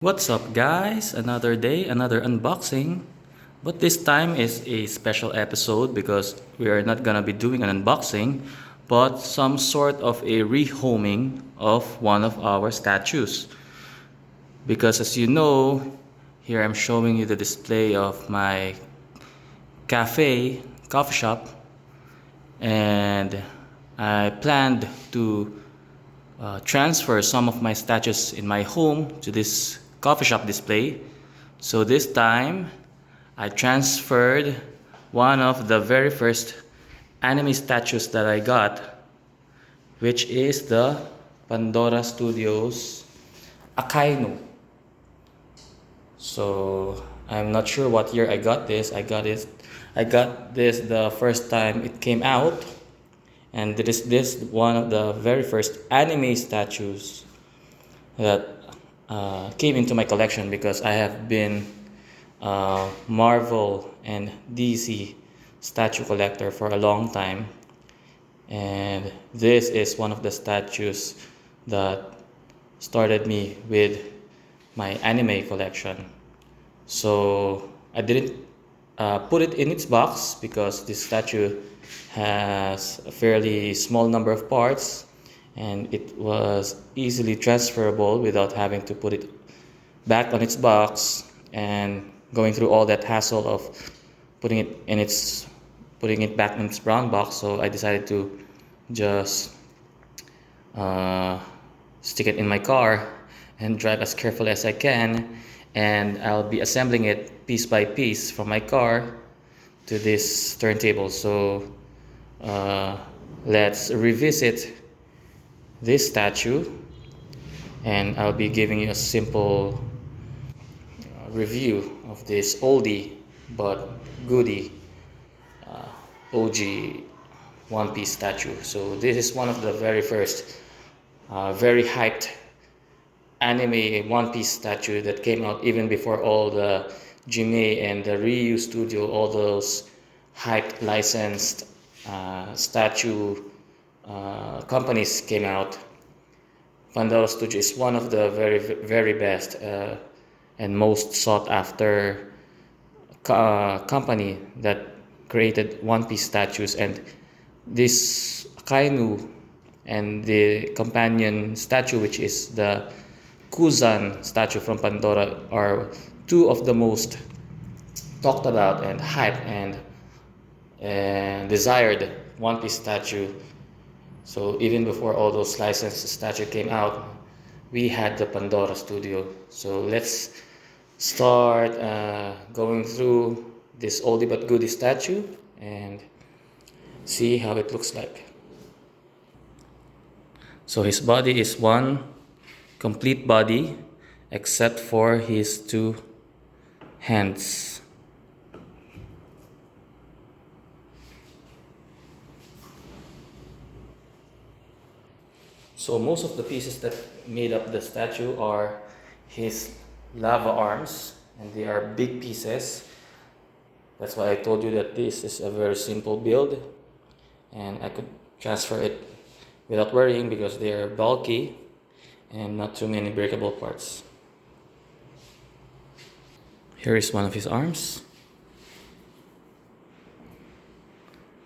What's up, guys? Another day, another unboxing. But this time is a special episode because we are not gonna be doing an unboxing, but some sort of a rehoming of one of our statues. Because as you know, here I'm showing you the display of my coffee shop, and I planned to transfer some of my statues in my home to this coffee shop display. So this time I transferred one of the very first anime statues that I got, which is the Pandora Studios Akainu. So I'm not sure what year I got this. I got this the first time it came out, and this one of the very first anime statues that came into my collection because I have been Marvel and DC statue collector for a long time, and this is one of the statues that started me with my anime collection. So I didn't put it in its box because this statue has a fairly small number of parts, and it was easily transferable without having to put it back on its box and going through all that hassle of putting it back in its brown box. So I decided to just uh, stick it in my car and drive as carefully as I can, and I'll be assembling it piece by piece from my car to this turntable. So uh, let's revisit this statue, and I'll be giving you a simple review of this oldie but goodie OG One Piece statue. So this is one of the very first, very hyped anime One Piece statue that came out even before all the Jimei and the Ryu Studio, all those hyped licensed statue companies came out. Pandora Studio is one of the very best and most sought after company that created One Piece statues, and this Akainu and the companion statue, which is the Kuzan statue from Pandora, are two of the most talked about and hyped and desired One Piece statue. So even before all those licensed statue came out, we had the Pandora Studio. So let's start going through this oldie but goodie statue and see how it looks like. So his body is one complete body except for his two hands. So most of the pieces that made up the statue are his lava arms, and they are big pieces. That's why I told you that this is a very simple build, and I could transfer it without worrying because they are bulky and not too many breakable parts. Here is one of his arms,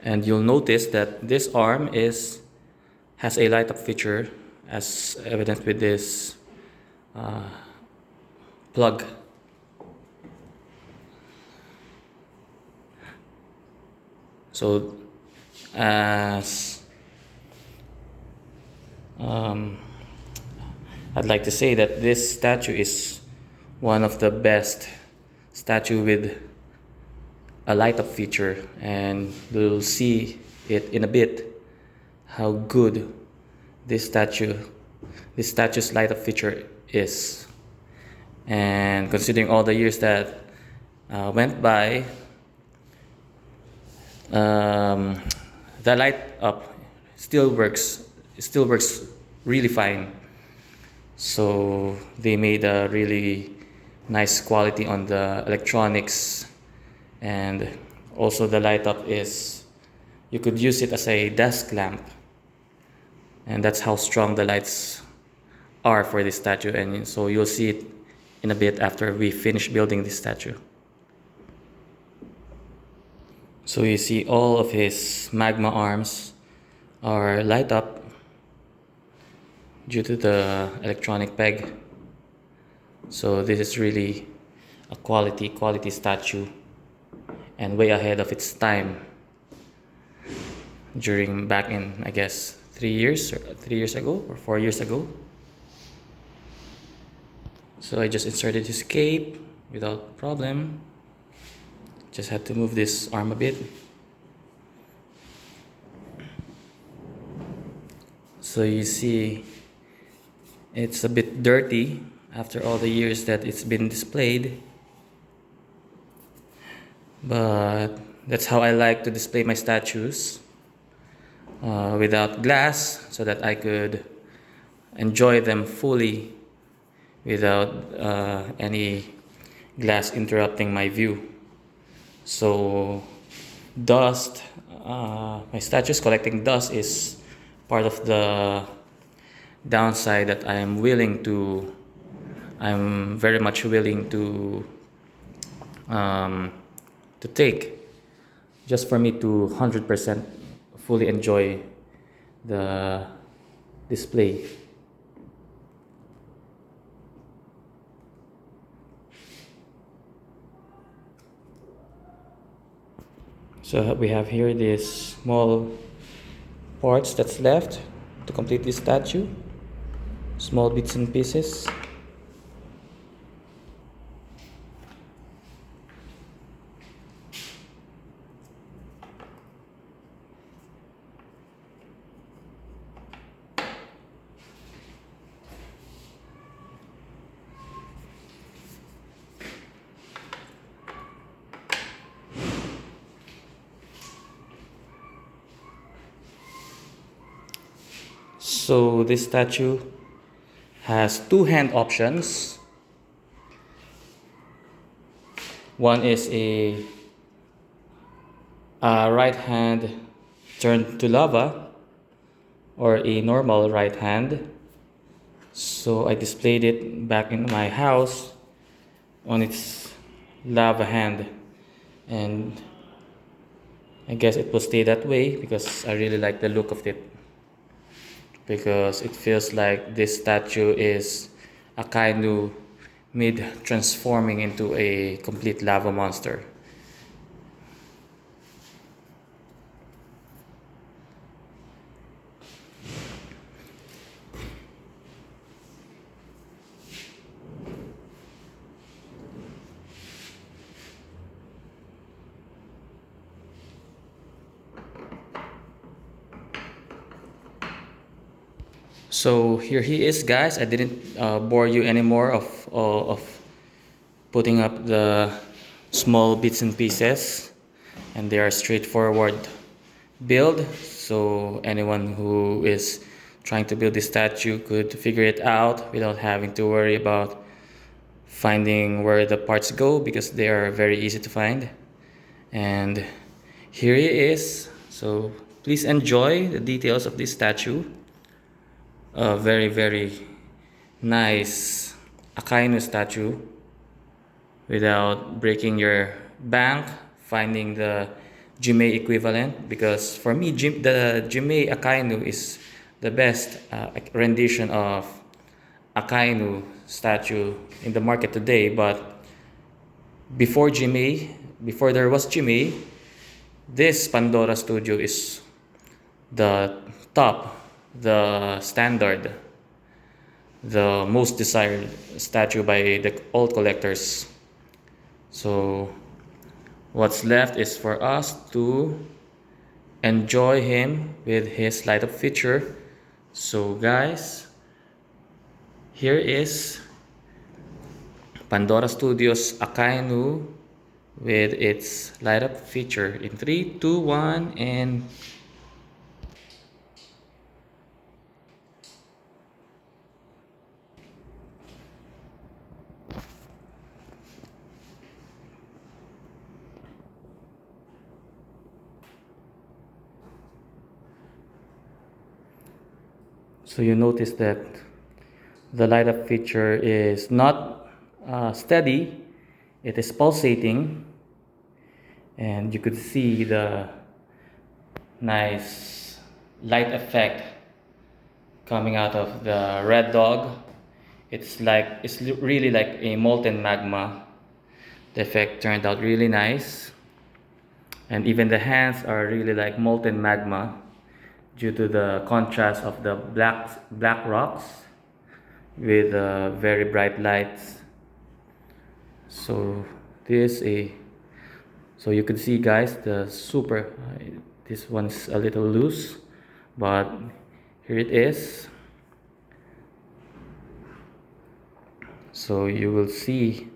and you'll notice that this arm has a light up feature, as evident with this plug. So as I'd like to say that this statue is one of the best statue with a light up feature, and we'll see it in a bit how good this statue's light up feature is. And considering all the years that went by, the light up still works really fine. So they made a really nice quality on the electronics, and also the light up is, you could use it as a desk lamp, and that's how strong the lights are for this statue. And so you'll see it in a bit after we finish building this statue. So you see all of his magma arms are light up due to the electronic peg. So this is really a quality statue and way ahead of its time during back in, I guess, 3 years ago or 4 years ago. So I just inserted his cape without problem. Just had to move this arm a bit. So you see it's a bit dirty after all the years that it's been displayed. But that's how I like to display my statues, without glass, so that I could enjoy them fully without any glass interrupting my view. So dust, my statues collecting dust is part of the downside that I'm very much willing to take, just for me to 100% fully enjoy the display. So we have here these small parts that's left to complete this statue, small bits and pieces. So this statue has two hand options. One is a right hand turned to lava, or a normal right hand. So I displayed it back in my house on its lava hand, and I guess it will stay that way because I really like the look of it, because it feels like this statue is Akainu mid transforming into a complete lava monster. So here he is, guys. I didn't bore you anymore of putting up the small bits and pieces, and they are straightforward build. So anyone who is trying to build this statue could figure it out without having to worry about finding where the parts go, because they are very easy to find. And here he is. So please enjoy the details of this statue. A very nice Akainu statue without breaking your bank, finding the Jimei equivalent, because for me the Jimei Akainu is the best rendition of Akainu statue in the market today. But before there was Jimei, this Pandora studio is the top, the standard, the most desired statue by the old collectors. So what's left is for us to enjoy him with his light up feature. So guys, here is Pandora Studios Akainu with its light up feature in 3, 2, 1, and so you notice that the light up feature is not steady. It is pulsating, and you could see the nice light effect coming out of the red dog. It's really like a molten magma. The effect turned out really nice, and even the hands are really like molten magma due to the contrast of the black rocks with very bright lights. So this a so you can see, guys, the super this one's a little loose, but here it is. So you will see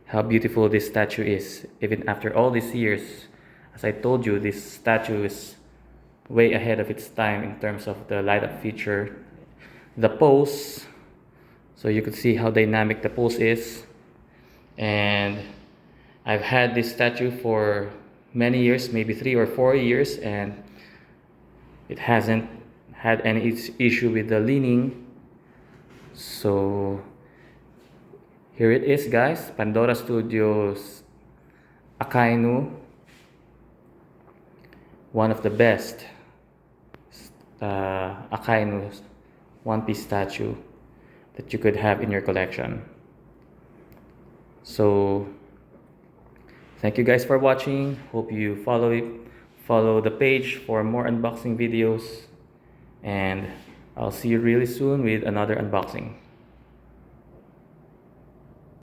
how beautiful this statue is even after all these years. As I told you, this statue is way ahead of its time in terms of the light up feature. The pose, so you could see how dynamic the pose is. And I've had this statue for many years, maybe 3 or 4 years, and it hasn't had any issue with the leaning. So here it is, guys, Pandora Studios Akainu, one of the best Akainu one-piece statue that you could have in your collection. So thank you guys for watching. Hope you follow the page for more unboxing videos, and I'll see you really soon with another unboxing.